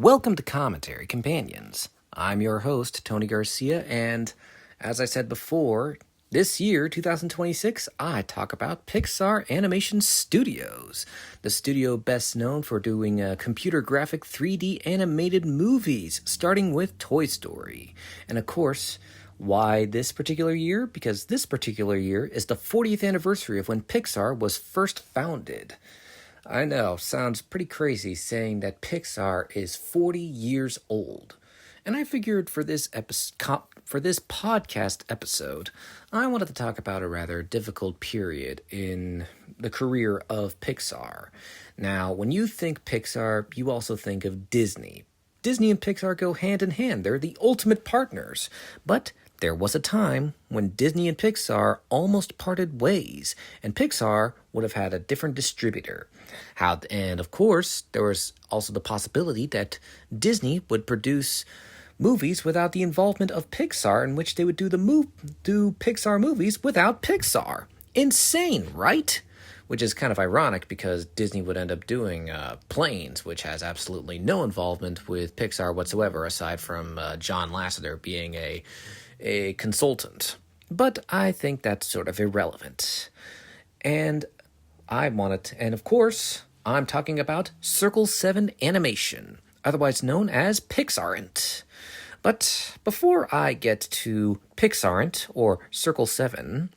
Welcome to Commentary Companions. I'm your host, Tony Garcia, and as I said before, this year, 2026, I talk about Pixar Animation Studios, the studio best known for doing computer graphic 3D animated movies, starting with Toy Story. And of course, why this particular year? Because this particular year is the 40th anniversary of when Pixar was first founded. I know, sounds pretty crazy saying that Pixar is 40 years old. And I figured for this podcast episode, I wanted to talk about a rather difficult period in the career of Pixar. Now, when you think Pixar, you also think of Disney. Disney and Pixar go hand in hand. They're the ultimate partners. But there was a time when Disney and Pixar almost parted ways, and Pixar would have had a different distributor. And of course, there was also the possibility that Disney would produce movies without the involvement of Pixar, in which they would do Pixar movies without Pixar. Insane, right? Which is kind of ironic because Disney would end up doing Planes, which has absolutely no involvement with Pixar whatsoever, aside from John Lasseter being a consultant. But I think that's sort of irrelevant. And of course, I'm talking about Circle 7 Animation, otherwise known as Pixaren't. But before I get to Pixaren't, or Circle 7,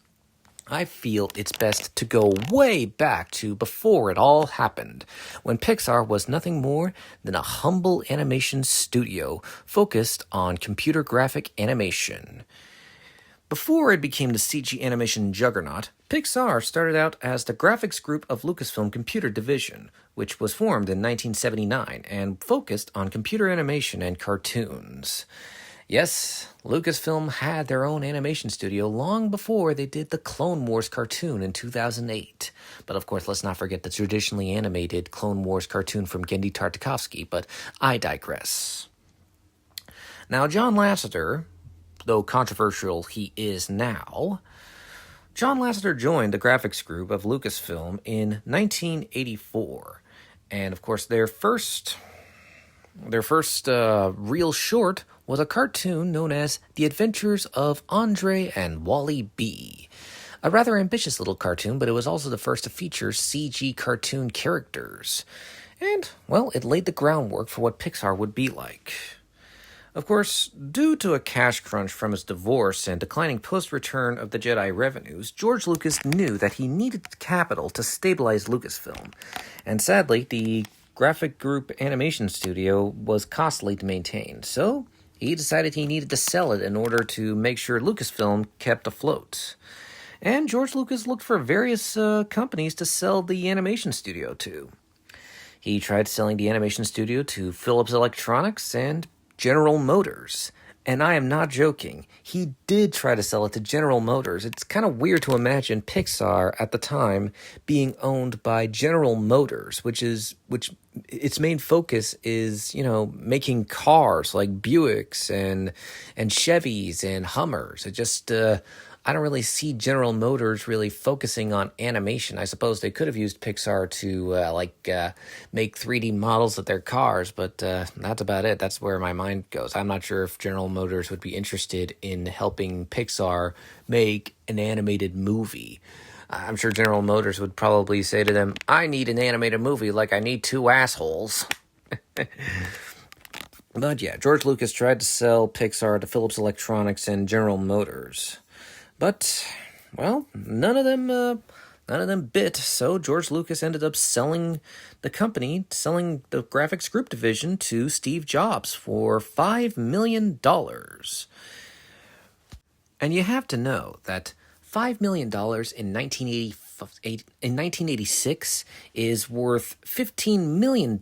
I feel it's best to go way back to before it all happened, when Pixar was nothing more than a humble animation studio focused on computer graphic animation. Before it became the CG animation juggernaut, Pixar started out as the graphics group of Lucasfilm Computer Division, which was formed in 1979 and focused on computer animation and cartoons. Yes, Lucasfilm had their own animation studio long before they did the Clone Wars cartoon in 2008. But of course, let's not forget the traditionally animated Clone Wars cartoon from Genndy Tartakovsky, but I digress. Now, John Lasseter, though controversial he is now, John Lasseter joined the graphics group of Lucasfilm in 1984. And of course, their first real short was a cartoon known as The Adventures of Andre and Wally B. A rather ambitious little cartoon, but it was also the first to feature CG cartoon characters. And, well, it laid the groundwork for what Pixar would be like. Of course, due to a cash crunch from his divorce and declining post-Return of the Jedi revenues, George Lucas knew that he needed capital to stabilize Lucasfilm. And sadly, the graphic group animation studio was costly to maintain, so he decided he needed to sell it in order to make sure Lucasfilm kept afloat. And George Lucas looked for various companies to sell the animation studio to. He tried selling the animation studio to Philips Electronics and General Motors. And I am not joking. He did try to sell it to General Motors. It's kind of weird to imagine Pixar at the time being owned by General Motors, which its main focus is, making cars like Buicks and Chevys and Hummers. It just I don't really see General Motors really focusing on animation. I suppose they could have used Pixar to make 3D models of their cars, but that's about it. That's where my mind goes. I'm not sure if General Motors would be interested in helping Pixar make an animated movie. I'm sure General Motors would probably say to them, I need an animated movie like I need two assholes. But yeah, George Lucas tried to sell Pixar to Philips Electronics and General Motors. But, well, none of them bit, so George Lucas ended up selling the graphics group division to Steve Jobs for $5 million. And you have to know that $5 million in 1986 is worth $15 million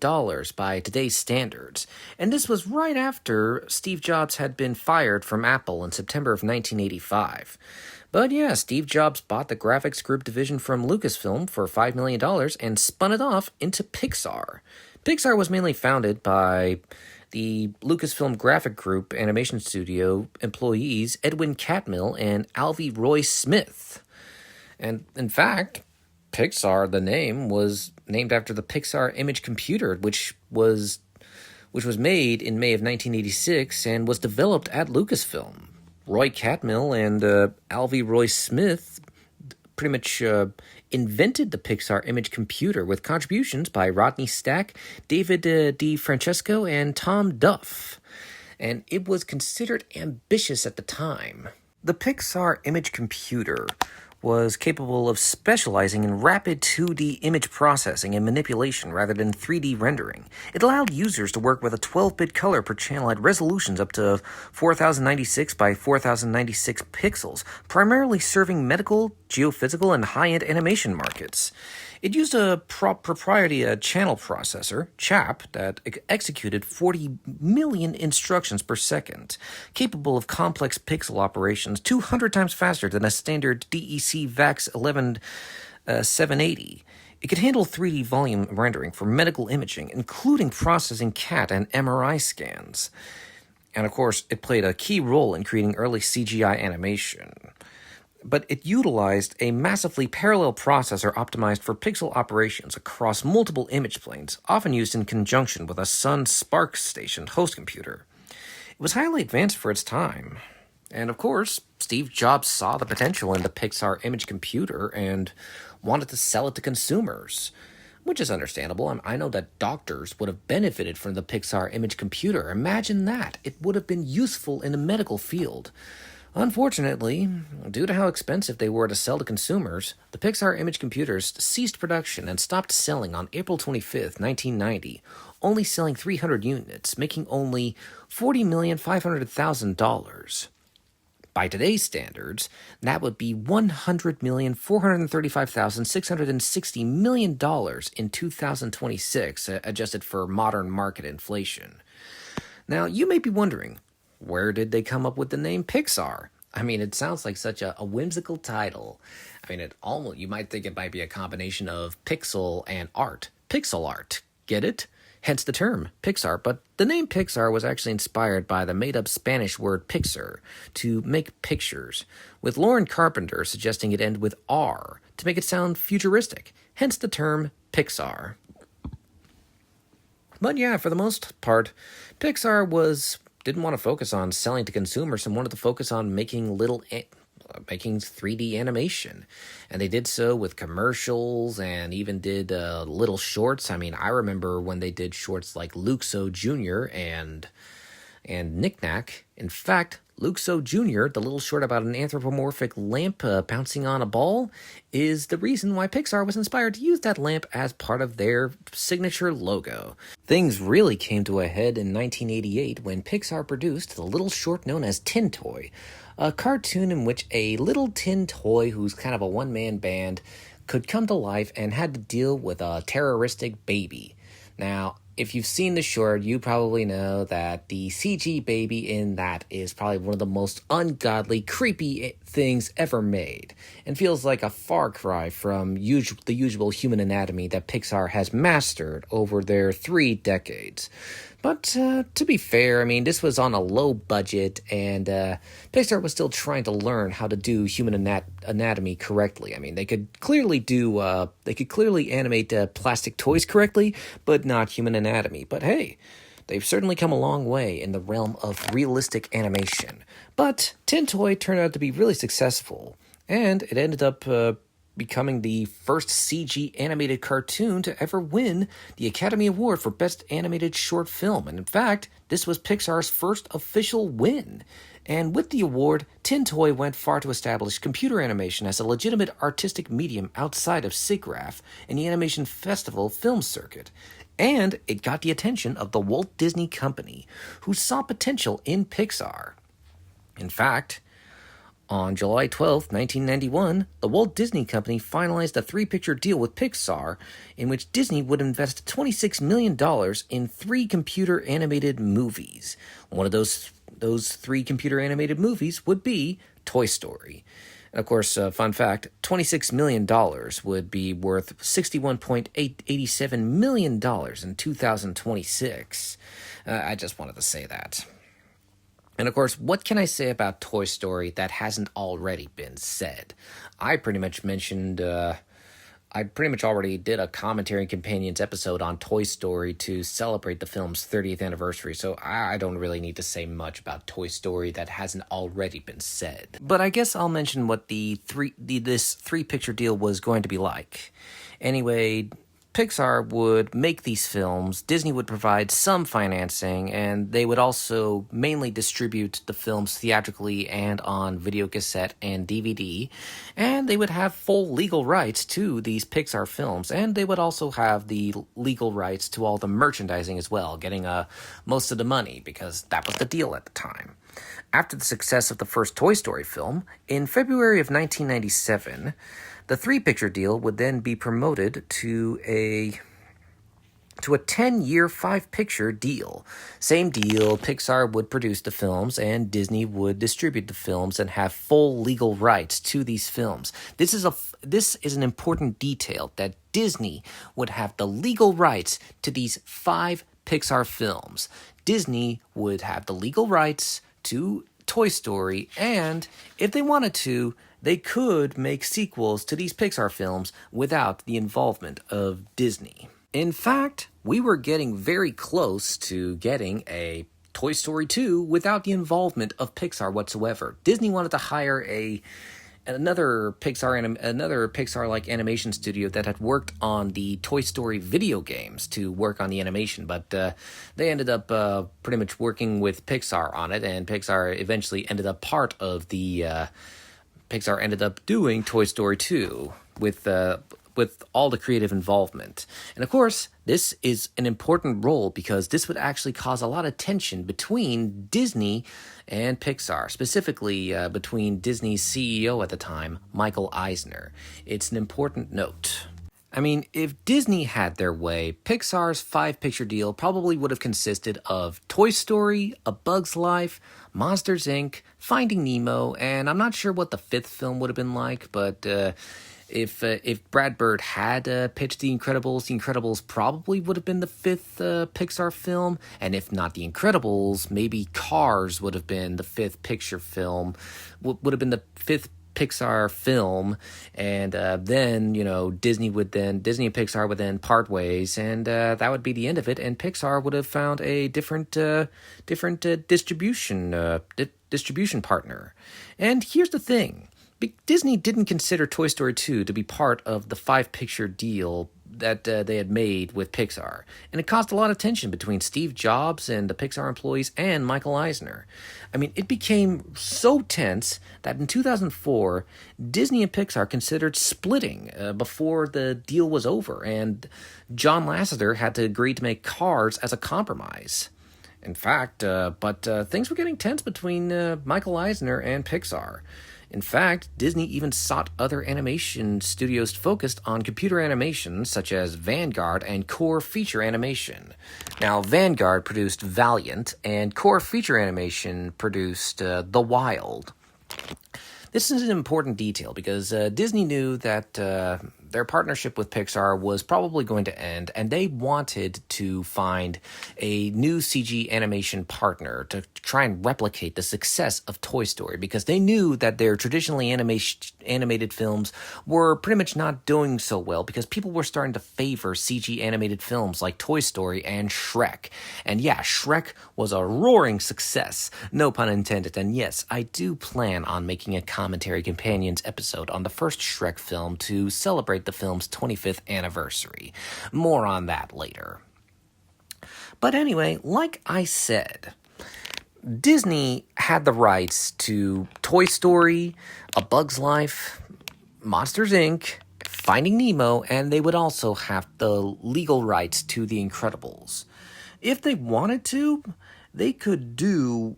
by today's standards. And this was right after Steve Jobs had been fired from Apple in September of 1985. But yeah, Steve Jobs bought the graphics group division from Lucasfilm for $5 million and spun it off into Pixar. Pixar was mainly founded by the Lucasfilm Graphic Group Animation Studio employees Edwin Catmull and Alvy Roy Smith. And in fact, Pixar, the name, was named after the Pixar image computer, which was which was made in May of 1986 and was developed at Lucasfilm. Roy Catmull and Alvy Roy Smith pretty much invented the Pixar image computer with contributions by Rodney Stack, David D. Francesco, and Tom Duff. And it was considered ambitious at the time. The Pixar image computer was capable of specializing in rapid 2D image processing and manipulation rather than 3D rendering. It allowed users to work with a 12-bit color per channel at resolutions up to 4096 by 4096 pixels, primarily serving medical, geophysical, and high-end animation markets. It used a proprietary channel processor, CHAP, that executed 40 million instructions per second, capable of complex pixel operations 200 times faster than a standard DEC VAX 11780. It could handle 3D volume rendering for medical imaging, including processing CAT and MRI scans. And of course, it played a key role in creating early CGI animation. But it utilized a massively parallel processor optimized for pixel operations across multiple image planes, often used in conjunction with a Sun Spark Station host computer. It was highly advanced for its time. And of course, Steve Jobs saw the potential in the Pixar image computer and wanted to sell it to consumers, which is understandable. I know that doctors would have benefited from the Pixar image computer. Imagine that. It would have been useful in the medical field. Unfortunately, due to how expensive they were to sell to consumers, the Pixar image computers ceased production and stopped selling on April 25th, 1990, only selling 300 units, making only $40,500,000. By today's standards, that would be $100,435,660 million in 2026, adjusted for modern market inflation. Now, you may be wondering, where did they come up with the name Pixar? I mean, it sounds like such a whimsical title. I mean, you might think it might be a combination of pixel and art. Pixel art. Get it? Hence the term Pixar. But the name Pixar was actually inspired by the made-up Spanish word pixar, to make pictures, with Lauren Carpenter suggesting it end with R to make it sound futuristic. Hence the term Pixar. But yeah, for the most part, Pixar didn't want to focus on selling to consumers and wanted to focus on making 3D animation. And they did so with commercials and even did little shorts. I mean, I remember when they did shorts like Luke So Jr. and Knick Knack. In fact, Luke So Jr., the little short about an anthropomorphic lamp bouncing on a ball, is the reason why Pixar was inspired to use that lamp as part of their signature logo. Things really came to a head in 1988 when Pixar produced the little short known as Tin Toy, a cartoon in which a little tin toy who's kind of a one-man band could come to life and had to deal with a terroristic baby. Now, if you've seen the short, you probably know that the CG baby in that is probably one of the most ungodly, creepy things ever made, and feels like a far cry from the usual human anatomy that Pixar has mastered over their 3 decades. But to be fair, I mean, this was on a low budget, and Pixar was still trying to learn how to do human anatomy correctly. I mean, they could clearly animate plastic toys correctly, but not human anatomy. But hey, they've certainly come a long way in the realm of realistic animation. But Tin Toy turned out to be really successful, and it ended up becoming the first CG animated cartoon to ever win the Academy Award for Best Animated Short Film. And in fact, this was Pixar's first official win. And with the award, Tin Toy went far to establish computer animation as a legitimate artistic medium outside of SIGGRAPH and the Animation Festival film circuit. And it got the attention of the Walt Disney Company, who saw potential in Pixar. In fact, on July 12, 1991, the Walt Disney Company finalized a 3-picture deal with Pixar in which Disney would invest $26 million in 3 computer-animated movies. One of those 3 computer-animated movies would be Toy Story. And of course, fun fact, $26 million would be worth $61.87 million in 2026. I just wanted to say that. And of course, what can I say about Toy Story that hasn't already been said? I pretty much mentioned I pretty much already did a commentary and companions episode on Toy Story to celebrate the film's 30th anniversary, so I don't really need to say much about Toy Story that hasn't already been said. But I guess I'll mention what this three-picture deal was going to be like. Anyway, Pixar would make these films, Disney would provide some financing, and they would also mainly distribute the films theatrically and on videocassette and DVD, and they would have full legal rights to these Pixar films, and they would also have the legal rights to all the merchandising as well, getting most of the money, because that was the deal at the time. After the success of the first Toy Story film, in February of 1997, the three-picture deal would then be promoted to a 10-year, five-picture deal. Same deal, Pixar would produce the films, and Disney would distribute the films and have full legal rights to these films. This is an important detail, that Disney would have the legal rights to these 5 Pixar films. Disney would have the legal rights to Toy Story, and if they wanted to, they could make sequels to these Pixar films without the involvement of Disney. In fact, we were getting very close to getting a Toy Story 2 without the involvement of Pixar whatsoever. Disney wanted to hire another Pixar-like animation studio that had worked on the Toy Story video games to work on the animation, but they ended up pretty much working with Pixar on it, and Pixar eventually ended up Pixar ended up doing Toy Story 2 with all the creative involvement. And of course, this is an important role because this would actually cause a lot of tension between Disney and Pixar, specifically between Disney's CEO at the time, Michael Eisner. It's an important note. I mean, if Disney had their way, Pixar's 5-picture deal probably would have consisted of Toy Story, A Bug's Life, Monsters, Inc., Finding Nemo, and I'm not sure what the 5th film would have been like, but if Brad Bird had pitched The Incredibles probably would have been the 5th Pixar film, and if not The Incredibles, maybe Cars would have been the 5th picture film, would have been the 5th Pixar film, and then, Disney and Pixar would then part ways, and that would be the end of it, and Pixar would have found a different distribution partner. And here's the thing. Disney didn't consider Toy Story 2 to be part of the 5-picture deal that they had made with Pixar, and it caused a lot of tension between Steve Jobs and the Pixar employees and Michael Eisner. I mean, it became so tense that in 2004, Disney and Pixar considered splitting before the deal was over, and John Lasseter had to agree to make Cars as a compromise. In fact, things were getting tense between Michael Eisner and Pixar. In fact, Disney even sought other animation studios focused on computer animation, such as Vanguard and Core Feature Animation. Now, Vanguard produced Valiant, and Core Feature Animation produced The Wild. This is an important detail because Disney knew that their partnership with Pixar was probably going to end, and they wanted to find a new CG animation partner to try and replicate the success of Toy Story, because they knew that their traditionally animated films were pretty much not doing so well because people were starting to favor CG animated films like Toy Story and Shrek. And yeah, Shrek was a roaring success, no pun intended, and yes, I do plan on making a commentary companions episode on the first Shrek film to celebrate the film's 25th anniversary. More on that later. But anyway, like I said, Disney had the rights to Toy Story, A Bug's Life, Monsters, Inc., Finding Nemo, and they would also have the legal rights to The Incredibles. If they wanted to, they could do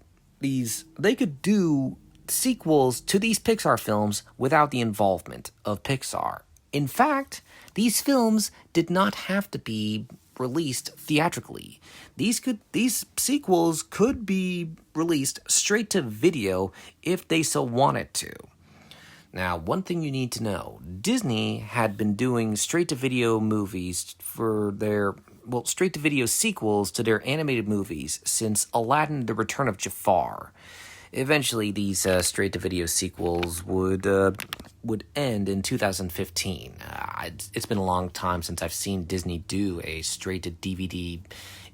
sequels to these Pixar films without the involvement of Pixar. In fact, these films did not have to be released theatrically. These sequels could be released straight to video if they so wanted to. Now, one thing you need to know, Disney had been doing straight-to-video movies straight-to-video sequels to their animated movies since Aladdin: The Return of Jafar. Eventually, these straight-to-video sequels would end in 2015. It's been a long time since I've seen Disney do a straight-to-DVD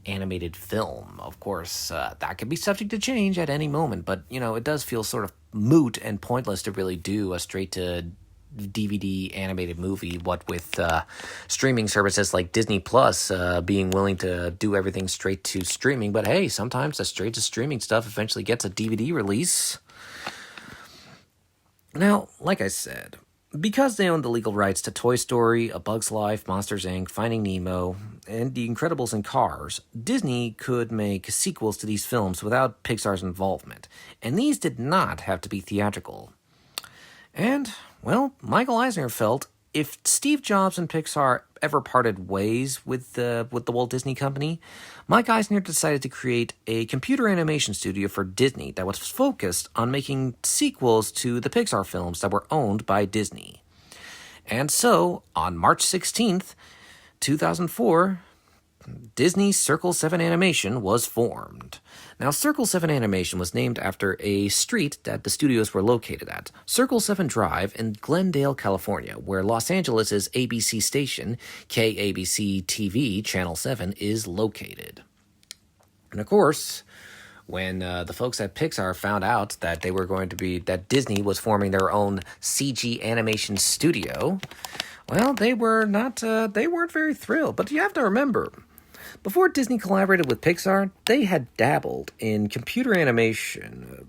animated film. Of course, that could be subject to change at any moment, but, it does feel sort of moot and pointless to really do a straight-to-DVD animated movie, what with streaming services like Disney Plus being willing to do everything straight to streaming. But hey, sometimes the straight to streaming stuff eventually gets a DVD release. Now, like I said, because they own the legal rights to Toy Story, A Bug's Life, Monsters, Inc., Finding Nemo, and The Incredibles and Cars, Disney could make sequels to these films without Pixar's involvement, and these did not have to be theatrical. And, well, Michael Eisner felt if Steve Jobs and Pixar ever parted ways with the Walt Disney Company, Mike Eisner decided to create a computer animation studio for Disney that was focused on making sequels to the Pixar films that were owned by Disney. And so, on March 16th, 2004, Disney's Circle 7 Animation was formed. Now, Circle 7 Animation was named after a street that the studios were located at, Circle 7 Drive in Glendale, California, where Los Angeles' ABC station, KABC TV Channel 7, is located. And of course, when the folks at Pixar found out that that Disney was forming their own CG animation studio, well, they weren't very thrilled. But you have to remember, before Disney collaborated with Pixar, they had dabbled in computer animation.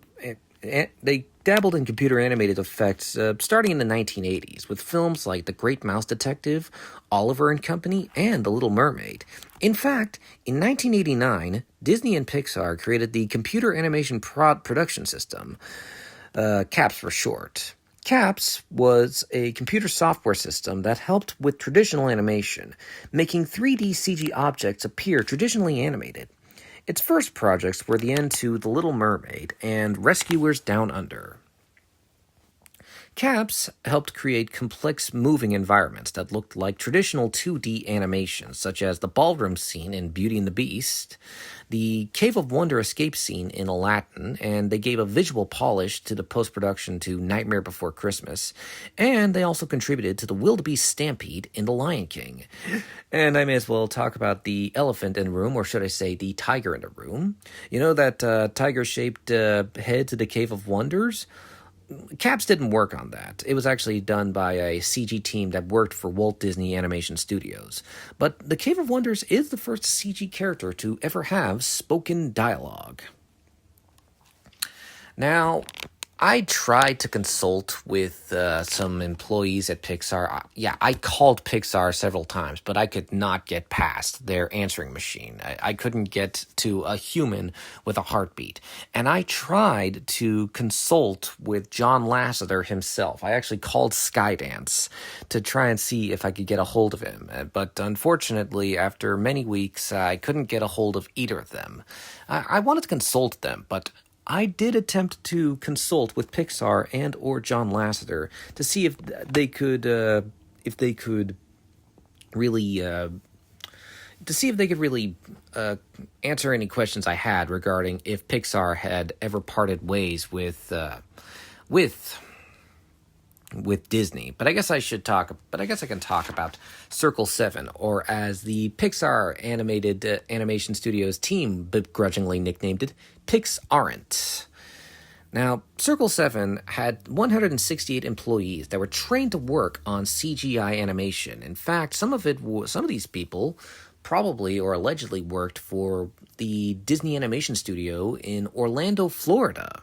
They dabbled in computer animated effects starting in the 1980s with films like The Great Mouse Detective, Oliver and Company, and The Little Mermaid. In fact, in 1989, Disney and Pixar created the Computer Animation Production System, CAPS for short. CAPS was a computer software system that helped with traditional animation, making 3D CG objects appear traditionally animated. Its first projects were the end to The Little Mermaid and Rescuers Down Under. CAPS helped create complex moving environments that looked like traditional 2D animations, such as the ballroom scene in Beauty and the Beast, the Cave of Wonder escape scene in Aladdin, and they gave a visual polish to the post-production to Nightmare Before Christmas, and they also contributed to the wildebeest stampede in The Lion King. And I may as well talk about the elephant in the room, or should I say the tiger in the room. You know that tiger-shaped head to the Cave of Wonders? CAPS didn't work on that. It was actually done by a CG team that worked for Walt Disney Animation Studios. But the Cave of Wonders is the first CG character to ever have spoken dialogue. Now, I tried to consult with some employees at Pixar. I called Pixar several times, but I could not get past their answering machine. I couldn't get to a human with a heartbeat. And I tried to consult with John Lasseter himself. I actually called Skydance to try and see if I could get a hold of him. But unfortunately, after many weeks, I couldn't get a hold of either of them. I wanted to consult them, but I did attempt to consult with Pixar and or John Lasseter to see if they could really answer any questions I had regarding if Pixar had ever parted ways with Disney. But I guess I can talk about Circle 7, or as the Pixar Animation Studios team begrudgingly nicknamed it, Pixaren't. Now, Circle 7 had 168 employees that were trained to work on CGI animation. In fact, some of these people probably or allegedly worked for the Disney Animation Studio in Orlando, Florida.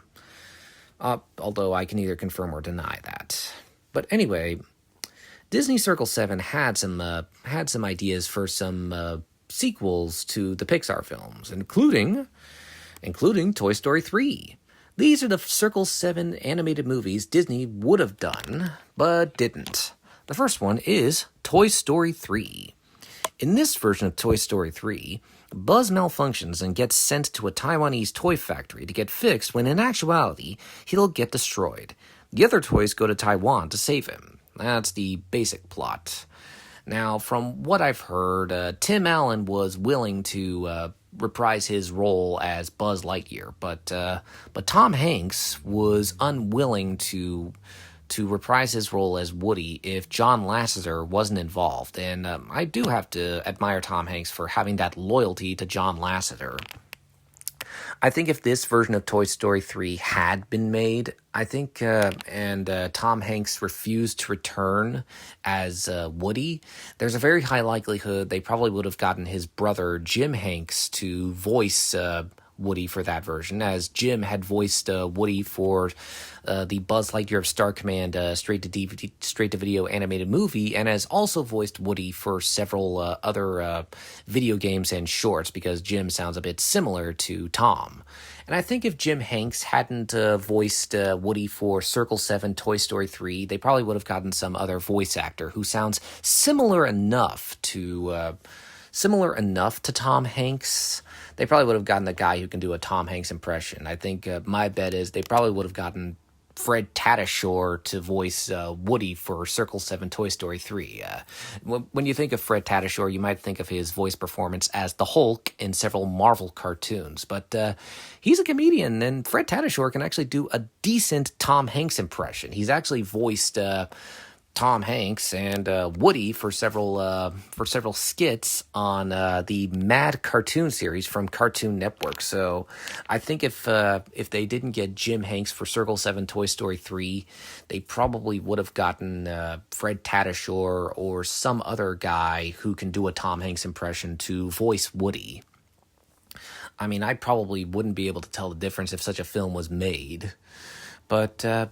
Although I can neither confirm or deny that. But anyway, Disney Circle 7 had some ideas for some sequels to the Pixar films, including Toy Story 3. These are the Circle 7 animated movies Disney would have done, but didn't. The first one is Toy Story 3. In this version of Toy Story 3, Buzz malfunctions and gets sent to a Taiwanese toy factory to get fixed when in actuality, he'll get destroyed. The other toys go to Taiwan to save him. That's the basic plot. Now, from what I've heard, Tim Allen was willing to reprise his role as Buzz Lightyear, but Tom Hanks was unwilling to reprise his role as Woody if John Lasseter wasn't involved, and I do have to admire Tom Hanks for having that loyalty to John Lasseter. I think if this version of Toy Story 3 had been made, I think, Tom Hanks refused to return as Woody, there's a very high likelihood they probably would have gotten his brother Jim Hanks to voice Woody for that version, as Jim had voiced Woody for the Buzz Lightyear of Star Command straight-to-video animated movie, and has also voiced Woody for several other video games and shorts, because Jim sounds a bit similar to Tom. And I think if Jim Hanks hadn't voiced Woody for Circle 7 Toy Story 3, they probably would have gotten some other voice actor who sounds similar enough to Tom Hanks. They probably would have gotten a guy who can do a Tom Hanks impression. I think my bet is they probably would have gotten Fred Tatasciore to voice Woody for Circle 7 Toy Story 3. When you think of Fred Tatasciore, you might think of his voice performance as the Hulk in several Marvel cartoons, but he's a comedian, and Fred Tatasciore can actually do a decent Tom Hanks impression. He's actually voiced Tom Hanks and Woody for several skits on the Mad cartoon series from Cartoon Network. So I think if they didn't get Jim Hanks for Circle 7 Toy Story 3, they probably would have gotten Fred Tatasciore or some other guy who can do a Tom Hanks impression to voice Woody. I mean, I probably wouldn't be able to tell the difference if such a film was made. But, Tim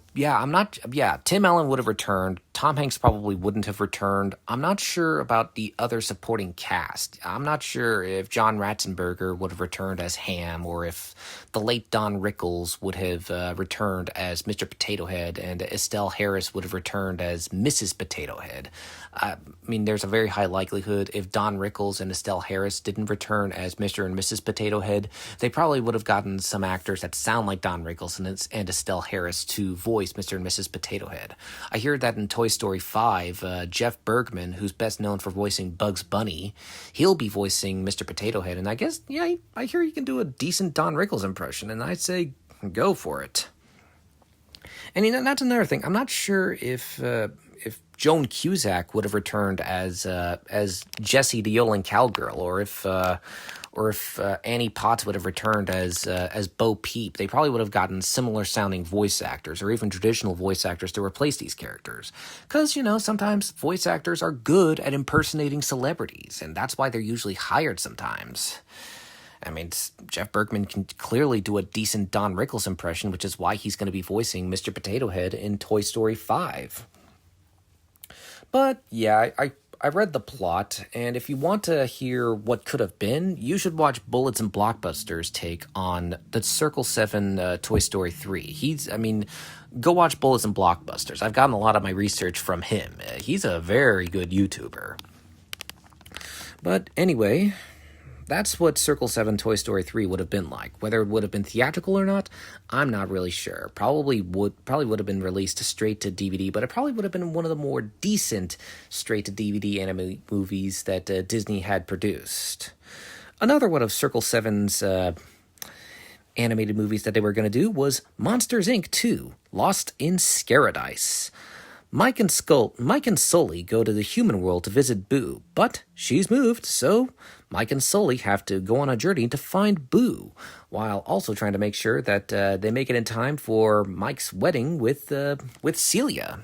Allen would have returned. Tom Hanks probably wouldn't have returned. I'm not sure about the other supporting cast. I'm not sure if John Ratzenberger would have returned as Ham, or if the late Don Rickles would have returned as Mr. Potato Head, and Estelle Harris would have returned as Mrs. Potato Head. I mean, there's a very high likelihood if Don Rickles and Estelle Harris didn't return as Mr. and Mrs. Potato Head, they probably would have gotten some actors that sound like Don Rickles and Estelle Harris to voice Mr. and Mrs. Potato Head. I hear that in Toy Story 5, Jeff Bergman, who's best known for voicing Bugs Bunny, he'll be voicing Mr. Potato Head, and I guess, I hear he can do a decent Don Rickles impression, and I'd say go for it. And that's another thing. I'm not sure if Joan Cusack would have returned as Jessie the Yodeling Cowgirl, or if Annie Potts would have returned as Bo Peep. They probably would have gotten similar sounding voice actors, or even traditional voice actors, to replace these characters. Because, sometimes voice actors are good at impersonating celebrities, and that's why they're usually hired sometimes. I mean, Jeff Bergman can clearly do a decent Don Rickles impression, which is why he's going to be voicing Mr. Potato Head in Toy Story 5. But, yeah, I read the plot, and if you want to hear what could have been, you should watch Bullets and Blockbusters' take on the Circle 7 Toy Story 3. Go watch Bullets and Blockbusters. I've gotten a lot of my research from him. He's a very good YouTuber. But anyway, that's what Circle 7 Toy Story 3 would have been like. Whether it would have been theatrical or not, I'm not really sure. Probably would have been released straight to DVD, but it probably would have been one of the more decent straight to DVD anime movies that Disney had produced. Another one of Circle 7's animated movies that they were going to do was Monsters, Inc. 2, Lost in Scaradise. Mike and Sully go to the human world to visit Boo, but she's moved, so Mike and Sully have to go on a journey to find Boo, while also trying to make sure that they make it in time for Mike's wedding with Celia.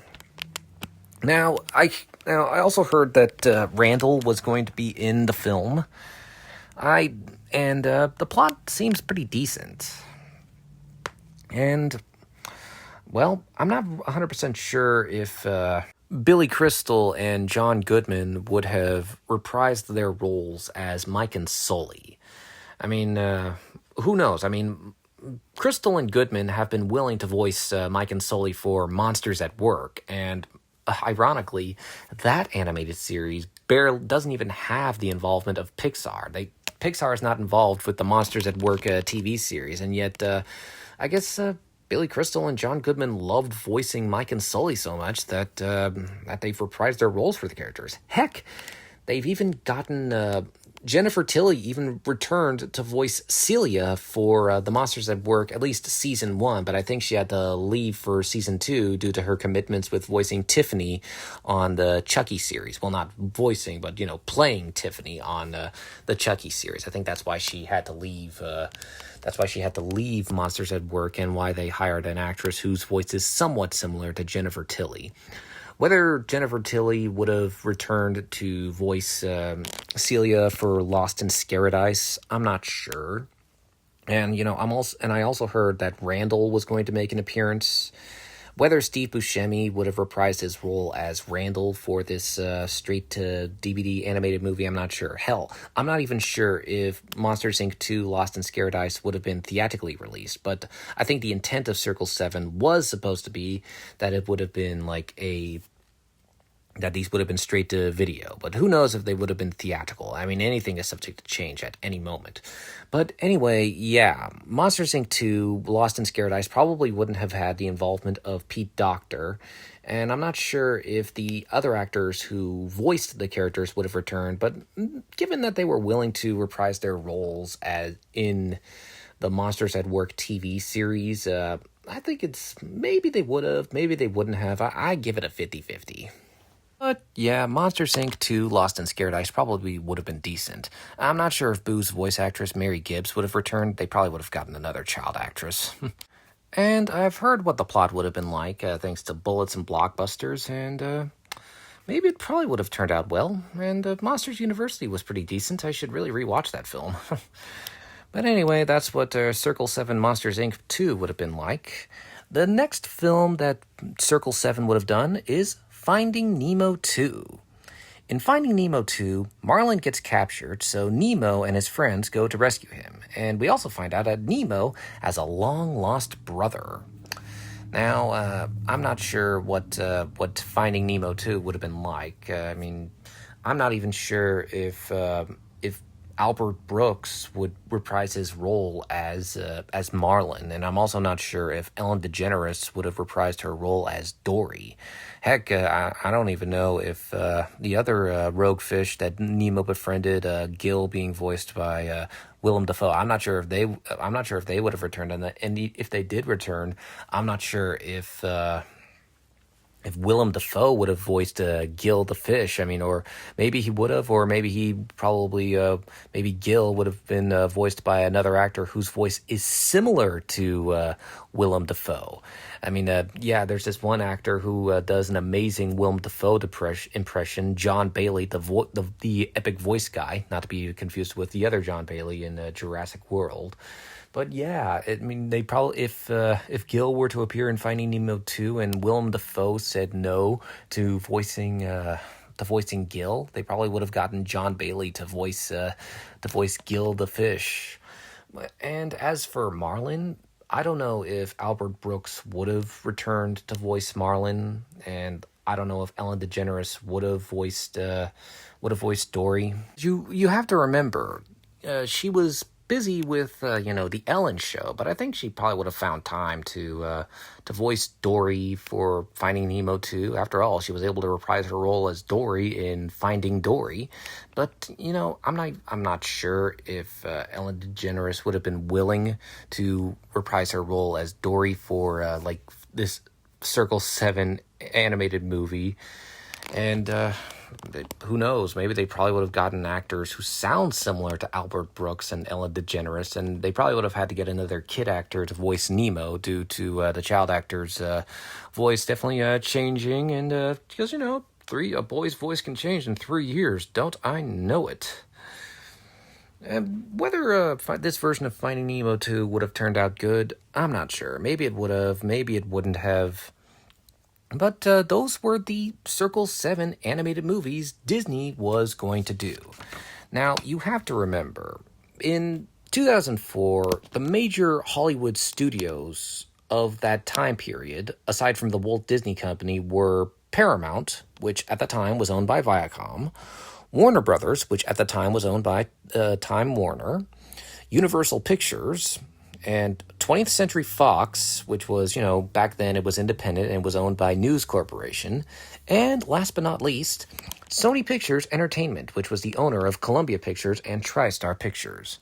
Now, I also heard that Randall was going to be in the film. The plot seems pretty decent. And, well, I'm not 100% sure if Billy Crystal and John Goodman would have reprised their roles as Mike and Sully. I mean, who knows? I mean, Crystal and Goodman have been willing to voice Mike and Sully for Monsters at Work, and ironically, that animated series doesn't even have the involvement of Pixar. Pixar is not involved with the Monsters at Work TV series, and yet I guess Billy Crystal and John Goodman loved voicing Mike and Sully so much that they've reprised their roles for the characters. Heck, they've even gotten Jennifer Tilly even returned to voice Celia for The Monsters at Work, at least season 1, but I think she had to leave for season 2 due to her commitments with voicing Tiffany on the Chucky series. Well, not voicing, but, playing Tiffany on the Chucky series. I think that's why she had to leave. That's why she had to leave Monsters at Work, and why they hired an actress whose voice is somewhat similar to Jennifer Tilly. Whether Jennifer Tilly would have returned to voice Celia for Lost in Scaradise, I'm not sure. And I also heard that Randall was going to make an appearance. Whether Steve Buscemi would have reprised his role as Randall for this straight-to-DVD animated movie, I'm not sure. Hell, I'm not even sure if Monsters, Inc. 2 Lost in Scaradise would have been theatrically released, but I think the intent of Circle 7 was supposed to be that it would have been that these would have been straight to video, but who knows if they would have been theatrical. I mean, anything is subject to change at any moment. But anyway, yeah, Monsters, Inc. 2 Lost in Scaradise probably wouldn't have had the involvement of Pete Docter, and I'm not sure if the other actors who voiced the characters would have returned, but given that they were willing to reprise their roles as in the Monsters at Work TV series, I think it's maybe they would have, maybe they wouldn't have. I give it a 50-50. But yeah, Monsters, Inc. 2 Lost in Scaradise probably would have been decent. I'm not sure if Boo's voice actress Mary Gibbs would have returned. They probably would have gotten another child actress. And I've heard what the plot would have been like, thanks to bullets and blockbusters, and maybe it probably would have turned out well. And Monsters University was pretty decent. I should really rewatch that film. But anyway, that's what Circle 7 Monsters, Inc. 2 would have been like. The next film that Circle 7 would have done is Finding Nemo 2. In Finding Nemo 2, Marlin gets captured, so Nemo and his friends go to rescue him. And we also find out that Nemo has a long-lost brother. Now, I'm not sure what Finding Nemo 2 would have been like. I'm not even sure if Albert Brooks would reprise his role as Marlin, and I'm also not sure if Ellen DeGeneres would have reprised her role as Dory. Heck, I don't even know if the other rogue fish that Nemo befriended, Gil, being voiced by Willem Dafoe. I'm not sure if they would have returned, and if they did return, I'm not sure if Willem Dafoe would have voiced Gil the fish. Or maybe he would have, or maybe maybe Gil would have been voiced by another actor whose voice is similar to Willem Dafoe. There's this one actor who does an amazing Willem Dafoe impression, John Bailey, the epic voice guy, not to be confused with the other John Bailey in Jurassic World. But yeah, they probably, if Gil were to appear in Finding Nemo 2 and Willem Dafoe said no to voicing Gil, they probably would have gotten John Bailey to voice Gil the fish. And as for Marlin, I don't know if Albert Brooks would have returned to voice Marlin, and I don't know if Ellen DeGeneres would have voiced Dory. You have to remember, she was busy with the Ellen Show, but I think she probably would have found time to voice Dory for Finding Nemo 2. After all, she was able to reprise her role as Dory in Finding Dory. But I'm not sure if Ellen DeGeneres would have been willing to reprise her role as Dory for this Circle 7 animated movie. And who knows? Maybe they probably would have gotten actors who sound similar to Albert Brooks and Ellen DeGeneres, and they probably would have had to get another kid actor to voice Nemo due to the child actor's voice definitely changing. And because a boy's voice can change in 3 years, don't I know it? Whether this version of Finding Nemo 2 would have turned out good, I'm not sure. Maybe it would have, maybe it wouldn't have. But those were the Circle 7 animated movies Disney was going to do. Now, you have to remember, in 2004, the major Hollywood studios of that time period, aside from the Walt Disney Company, were Paramount, which at the time was owned by Viacom, Warner Brothers, which at the time was owned by Time Warner, Universal Pictures, And 20th Century Fox, which was, back then it was independent and was owned by News Corporation. And last but not least, Sony Pictures Entertainment, which was the owner of Columbia Pictures and TriStar Pictures.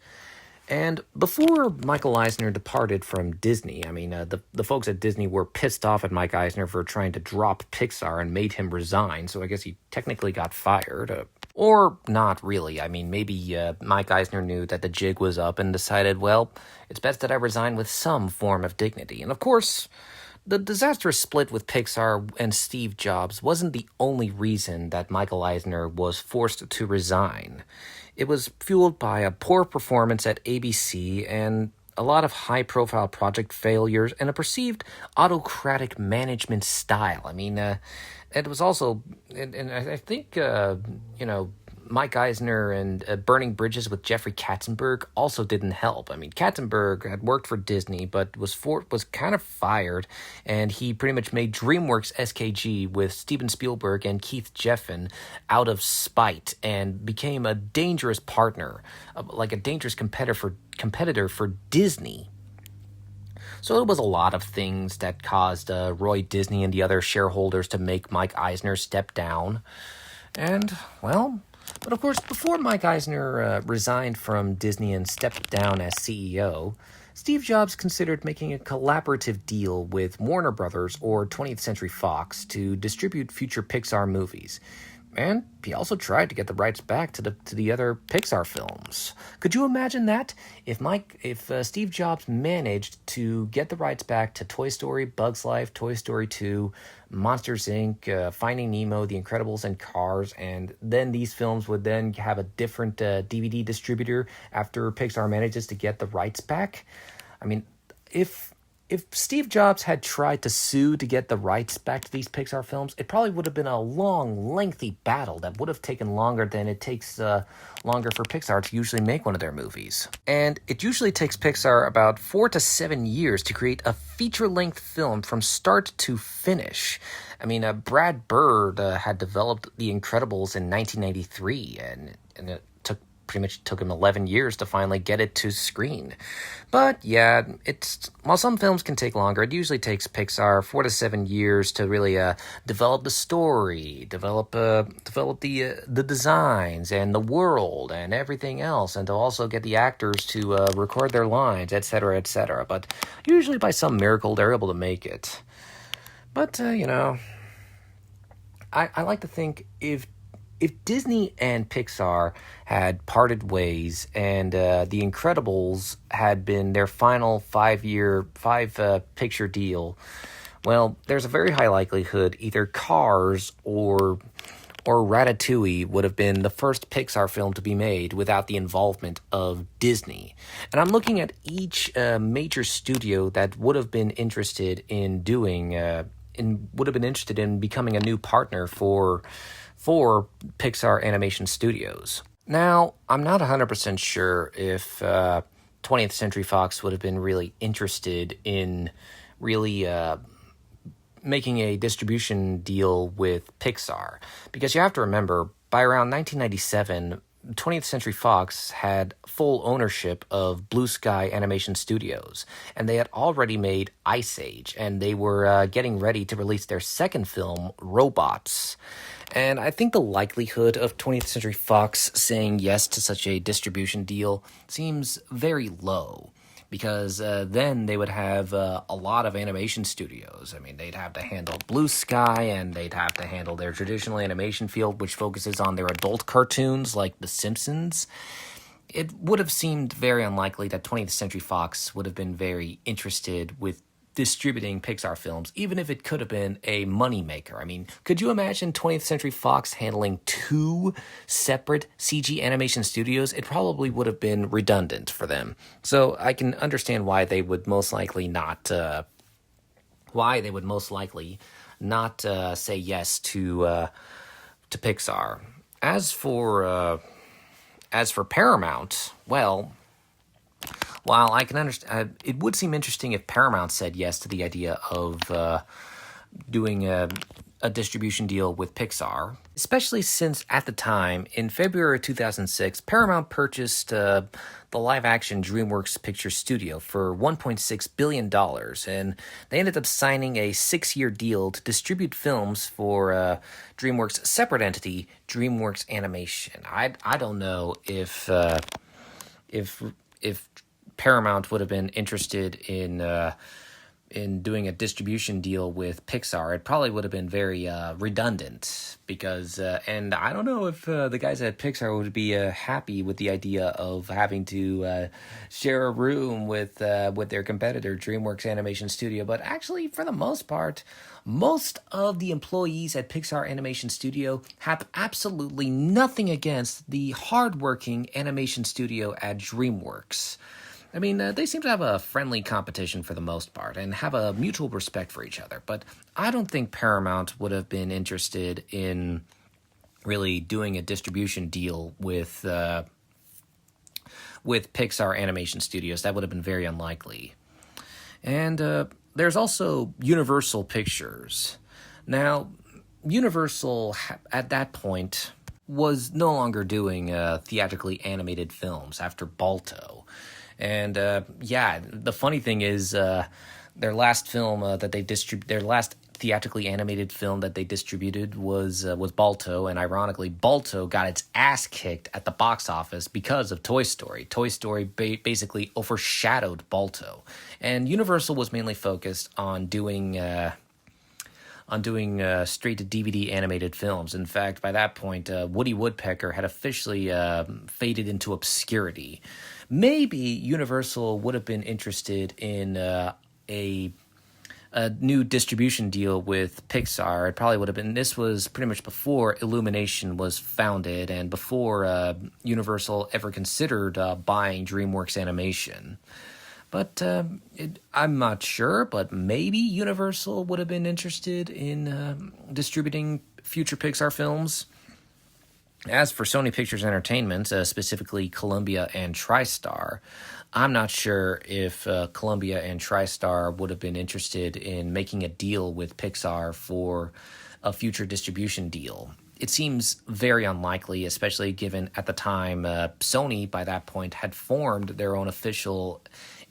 And before Michael Eisner departed from Disney, the folks at Disney were pissed off at Mike Eisner for trying to drop Pixar and made him resign, so I guess he technically got fired. Or not really. Maybe Mike Eisner knew that the jig was up and decided, well, it's best that I resign with some form of dignity. And of course, the disastrous split with Pixar and Steve Jobs wasn't the only reason that Michael Eisner was forced to resign. It was fueled by a poor performance at ABC and a lot of high-profile project failures and a perceived autocratic management style. It was also, and I think, Mike Eisner and burning bridges with Jeffrey Katzenberg also didn't help. Katzenberg had worked for Disney, but was kind of fired, and he pretty much made DreamWorks SKG with Steven Spielberg and Keith Geffen out of spite, and became a dangerous partner, like a dangerous competitor for Disney. So it was a lot of things that caused Roy Disney and the other shareholders to make Mike Eisner step down. And, well, but of course, before Mike Eisner resigned from Disney and stepped down as CEO, Steve Jobs considered making a collaborative deal with Warner Brothers or 20th Century Fox to distribute future Pixar movies. And he also tried to get the rights back to the other Pixar films. Could you imagine that? If Steve Jobs managed to get the rights back to Toy Story, Bug's Life, Toy Story 2, Monsters, Inc., Finding Nemo, The Incredibles, and Cars, and then these films would then have a different DVD distributor after Pixar manages to get the rights back? If Steve Jobs had tried to sue to get the rights back to these Pixar films, it probably would have been a long, lengthy battle that would have taken longer than it takes longer for Pixar to usually make one of their movies. And it usually takes Pixar about 4 to 7 years to create a feature-length film from start to finish. Brad Bird had developed The Incredibles in 1993, and it pretty much took him 11 years to finally get it to screen. But yeah, while some films can take longer, it usually takes Pixar 4 to 7 years to really develop the story, develop the designs and the world and everything else, and to also get the actors to record their lines, etc., etc. But usually by some miracle, they're able to make it. But, I like to think if Disney and Pixar had parted ways and The Incredibles had been their final five-picture deal, well, there's a very high likelihood either Cars or Ratatouille would have been the first Pixar film to be made without the involvement of Disney. And I'm looking at each major studio that would have been interested in becoming a new partner for Pixar Animation Studios. Now, I'm not 100% sure if 20th Century Fox would have been really interested in really making a distribution deal with Pixar. Because you have to remember, by around 1997, 20th Century Fox had full ownership of Blue Sky Animation Studios, and they had already made Ice Age, and they were getting ready to release their second film, Robots. And I think the likelihood of 20th Century Fox saying yes to such a distribution deal seems very low, because then they would have a lot of animation studios. They'd have to handle Blue Sky, and they'd have to handle their traditional animation field, which focuses on their adult cartoons like The Simpsons. It would have seemed very unlikely that 20th Century Fox would have been very interested with distributing Pixar films, even if it could have been a moneymaker. Could you imagine 20th Century Fox handling 2 separate CG animation studios? It probably would have been redundant for them. So I can understand why they would most likely not say yes to Pixar. As for Paramount, well, while I can understand, it would seem interesting if Paramount said yes to the idea of doing a distribution deal with Pixar. especially since at the time, in February 2006, Paramount purchased the live-action DreamWorks Picture Studio for $1.6 billion, and they ended up signing a 6-year deal to distribute films for DreamWorks' separate entity, DreamWorks Animation. I don't know if Paramount would have been interested in doing a distribution deal with Pixar. It probably would have been very redundant because, and I don't know if the guys at Pixar would be happy with the idea of having to share a room with their competitor, DreamWorks Animation Studio. But actually, for the most part, most of the employees at Pixar Animation Studio have absolutely nothing against the hardworking animation studio at DreamWorks. I mean, they seem to have a friendly competition for the most part and have a mutual respect for each other. But I don't think Paramount would have been interested in really doing a distribution deal with Pixar Animation Studios. That would have been very unlikely. And there's also Universal Pictures. Now, Universal at that point was no longer doing theatrically animated films after Balto. And the funny thing is, their last film their last theatrically animated film that they distributed was Balto, and ironically, Balto got its ass kicked at the box office because of Toy Story. Toy Story basically overshadowed Balto, and Universal was mainly focused on doing straight to DVD animated films. In fact, by that point, Woody Woodpecker had officially faded into obscurity. Maybe Universal would have been interested in a new distribution deal with Pixar. It probably would have been. This was pretty much before Illumination was founded and before Universal ever considered buying DreamWorks Animation. But I'm not sure, but maybe Universal would have been interested in distributing future Pixar films. As for Sony Pictures Entertainment, specifically Columbia and TriStar, I'm not sure if Columbia and TriStar would have been interested in making a deal with Pixar for a future distribution deal. It seems very unlikely, especially given at the time Sony, by that point, had formed their own official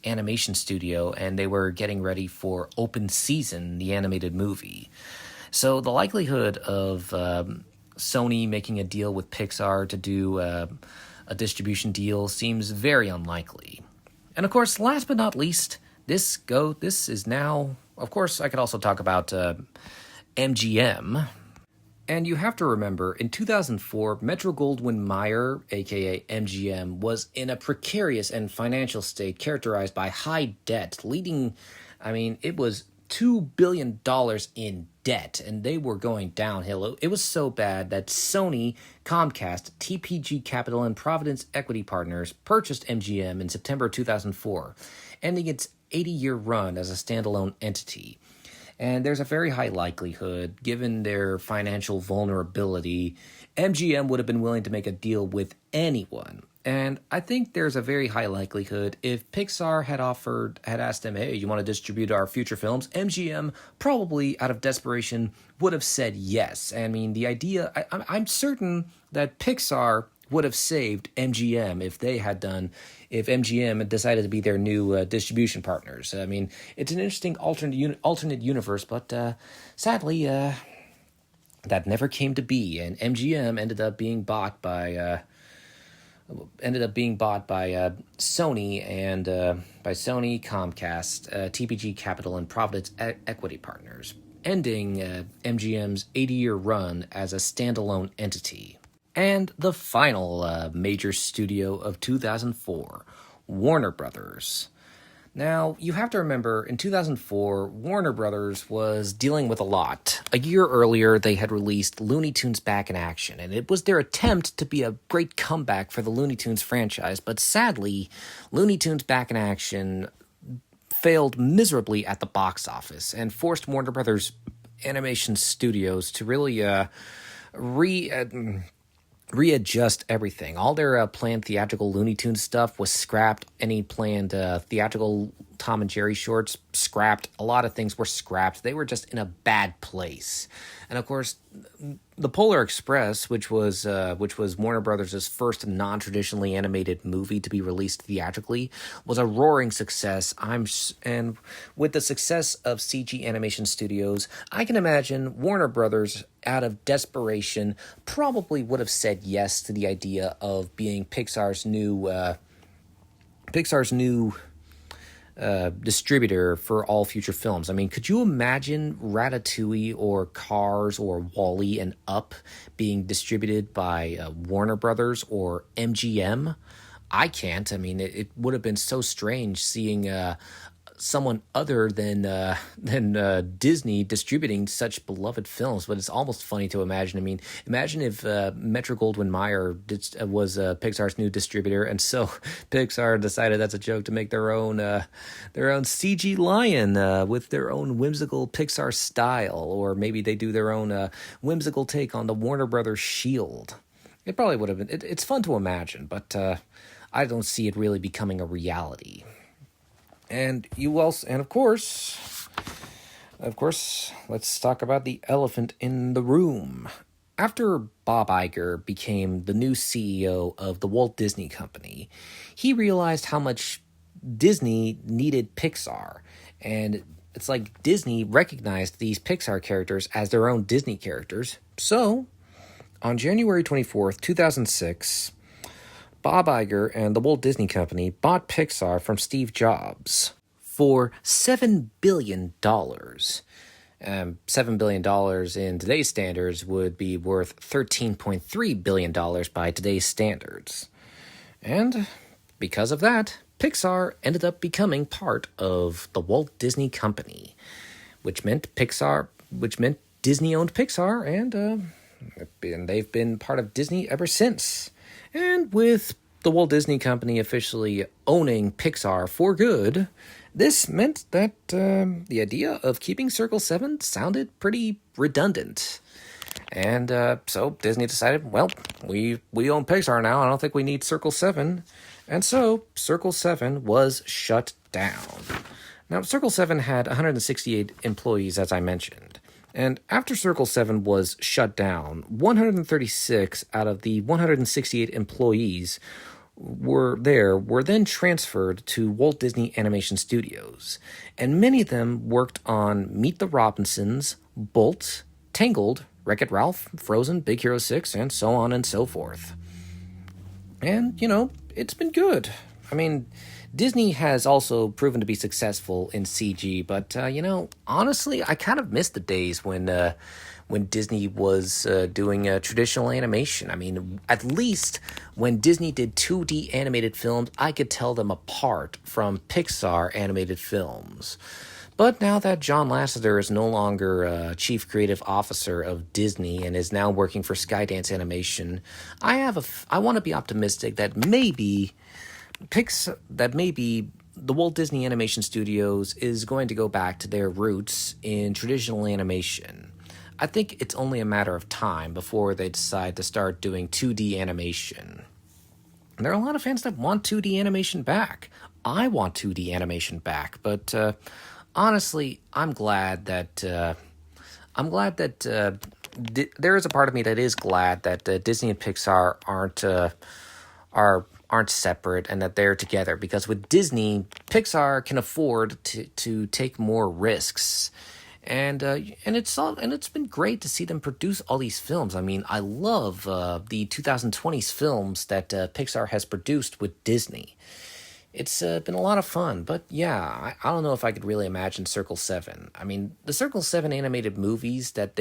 animation studio, and they were getting ready for Open Season, the animated movie. So the likelihood of Sony making a deal with Pixar to do a distribution deal seems very unlikely. And of course, last but not least, this is now, of course, I could also talk about MGM. And you have to remember, in 2004, Metro-Goldwyn-Mayer, aka MGM, was in a precarious and financial state characterized by high debt, it was $2 billion in debt, and they were going downhill. It was so bad that Sony, Comcast, TPG Capital, and Providence Equity Partners purchased MGM in September 2004, ending its 80-year run as a standalone entity. And there's a very high likelihood, given their financial vulnerability, MGM would have been willing to make a deal with anyone. And I think there's a very high likelihood if Pixar had asked them, hey, you want to distribute our future films? MGM probably, out of desperation, would have said yes. I mean, the idea, I'm certain that Pixar would have saved MGM if MGM had decided to be their new distribution partners. I mean, it's an interesting alternate universe, but sadly, that never came to be, and MGM ended up being bought by Sony and by Sony, Comcast, TPG Capital, and Providence Equity Partners, ending MGM's 80-year run as a standalone entity. And the final major studio of 2004, Warner Brothers. Now, you have to remember, in 2004, Warner Brothers was dealing with a lot. A year earlier, they had released Looney Tunes Back in Action, and it was their attempt to be a great comeback for the Looney Tunes franchise, but sadly, Looney Tunes Back in Action failed miserably at the box office and forced Warner Brothers Animation Studios to really readjust everything. All their planned theatrical Looney Tunes stuff was scrapped. Any planned theatrical Tom and Jerry shorts scrapped. A lot of things were scrapped. They were just in a bad place. And of course, the Polar Express, which was Warner Brothers' first non-traditionally animated movie to be released theatrically, was a roaring success. And with the success of CG Animation Studios, I can imagine Warner Brothers, out of desperation, probably would have said yes to the idea of being Pixar's new distributor for all future films. I mean, could you imagine Ratatouille or Cars or WALL-E and Up being distributed by Warner Brothers or MGM? I can't. I mean, it would have been so strange seeing someone other than Disney distributing such beloved films, but it's almost funny to imagine. I mean, imagine if Metro-Goldwyn-Mayer was Pixar's new distributor, and so Pixar decided that's a joke to make their own CG lion with their own whimsical Pixar style, or maybe they do their own whimsical take on the Warner Brothers Shield. It probably would have been. It's fun to imagine, but I don't see it really becoming a reality. And of course, let's talk about the elephant in the room. After Bob Iger became the new CEO of the Walt Disney Company, he realized how much Disney needed Pixar. And it's like Disney recognized these Pixar characters as their own Disney characters. So, on January 24th, 2006... Bob Iger and the Walt Disney Company bought Pixar from Steve Jobs for $7 billion. $7 billion in today's standards would be worth $13.3 billion by today's standards. And because of that, Pixar ended up becoming part of the Walt Disney Company, which meant Disney owned Pixar, and they've been part of Disney ever since. And with the Walt Disney Company officially owning Pixar for good, this meant that the idea of keeping Circle 7 sounded pretty redundant. And so Disney decided, well, we own Pixar now. I don't think we need Circle 7. And so Circle 7 was shut down. Now, Circle 7 had 168 employees, as I mentioned. And after Circle 7 was shut down, 136 out of the 168 employees were then transferred to Walt Disney Animation Studios. And many of them worked on Meet the Robinsons, Bolt, Tangled, Wreck-It Ralph, Frozen, Big Hero 6, and so on and so forth. And, it's been good. I mean, Disney has also proven to be successful in CG, but, honestly, I kind of miss the days when Disney was doing traditional animation. I mean, at least when Disney did 2D animated films, I could tell them apart from Pixar animated films. But now that John Lasseter is no longer Chief Creative Officer of Disney and is now working for Skydance Animation, I want to be optimistic that maybe the Walt Disney Animation Studios is going to go back to their roots in traditional animation. I think it's only a matter of time before they decide to start doing 2D animation. And there are a lot of fans that want 2D animation back. I want 2D animation back, but honestly, I'm glad that there is a part of me that is glad that Disney and Pixar aren't separate and that they're together, because with Disney, Pixar can afford to take more risks, and it's been great to see them produce all these films. I mean, I love the 2020s films that Pixar has produced with Disney. It's been a lot of fun, but yeah, I don't know if I could really imagine Circle 7. I mean, the Circle 7 animated movies that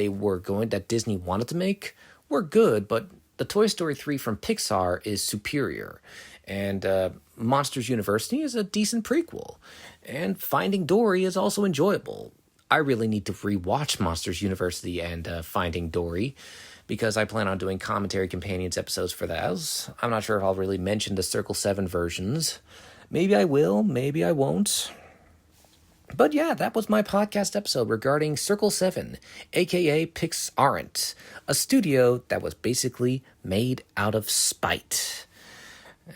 Disney wanted to make were good, but the Toy Story 3 from Pixar is superior, and Monsters University is a decent prequel, and Finding Dory is also enjoyable. I really need to rewatch Monsters University and Finding Dory, because I plan on doing commentary companions episodes for those. I'm not sure if I'll really mention the Circle 7 versions. Maybe I will, maybe I won't. But yeah, that was my podcast episode regarding Circle 7, aka Pixaren't, a studio that was basically made out of spite.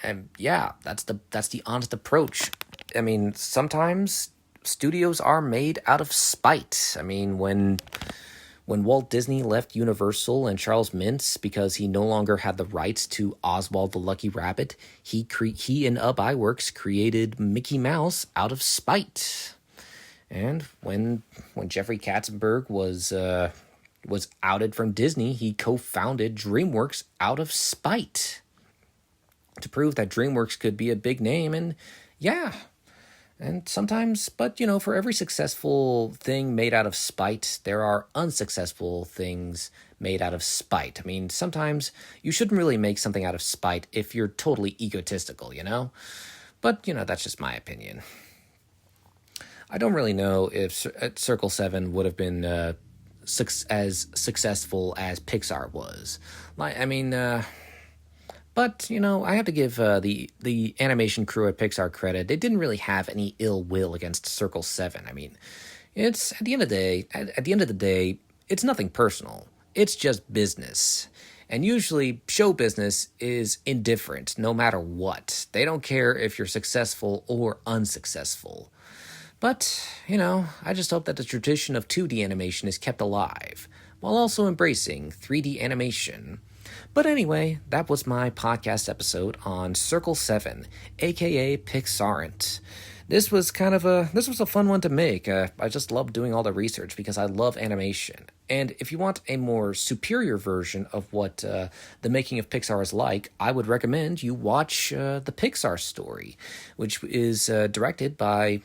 And yeah, that's the honest approach. I mean, sometimes studios are made out of spite. I mean, when Walt Disney left Universal and Charles Mintz because he no longer had the rights to Oswald the Lucky Rabbit, he and Ub Iwerks created Mickey Mouse out of spite. And when Jeffrey Katzenberg was outed from Disney, he co-founded DreamWorks out of spite to prove that DreamWorks could be a big name. And yeah, and sometimes, but for every successful thing made out of spite, there are unsuccessful things made out of spite. I mean, sometimes you shouldn't really make something out of spite if you're totally egotistical. But, that's just my opinion. I don't really know if Circle 7 would have been as successful as Pixar was. But I have to give the animation crew at Pixar credit. They didn't really have any ill will against Circle 7. I mean, it's at the end of the day, it's nothing personal. It's just business. And usually show business is indifferent no matter what. They don't care if you're successful or unsuccessful. But, I just hope that the tradition of 2D animation is kept alive, while also embracing 3D animation. But anyway, that was my podcast episode on Circle 7, aka Pixaren't. This was a fun one to make. I just love doing all the research because I love animation. And if you want a more superior version of what the making of Pixar is like, I would recommend you watch The Pixar Story, which is directed by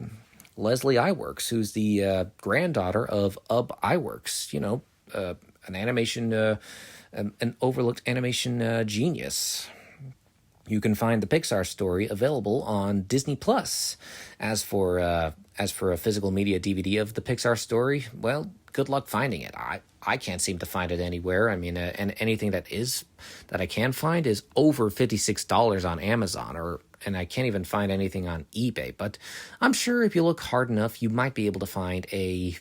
Leslie Iwerks, who's the granddaughter of Ub Iwerks, an overlooked animation genius. You can find the Pixar Story available on Disney Plus. As for a physical media DVD of the Pixar Story, well, good luck finding it. I can't seem to find it anywhere. I mean, and anything that I can find is over $56 on Amazon, and I can't even find anything on eBay. But I'm sure if you look hard enough, you might be able to find a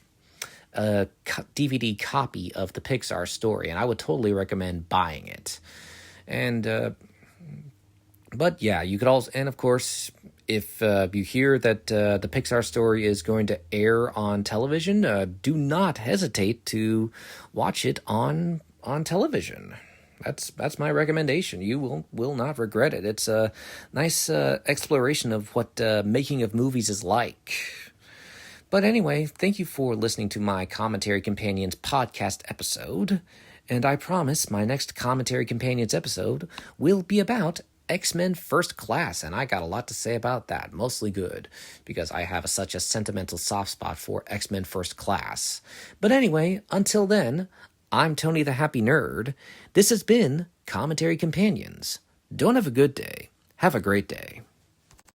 DVD copy of the Pixar Story, and I would totally recommend buying it. And but yeah, you could also, and of course, if you hear that the Pixar Story is going to air on television, do not hesitate to watch it on television. That's my recommendation. You will not regret it. It's a nice exploration of what making of movies is like. But anyway, thank you for listening to my Commentary Companions podcast episode. And I promise my next Commentary Companions episode will be about X-Men First Class, and I got a lot to say about that, mostly good, because I have such a sentimental soft spot for X-Men First Class. But anyway, until then, I'm Tony the Happy Nerd. This has been Commentary Companions. Don't have a good day. Have a great day.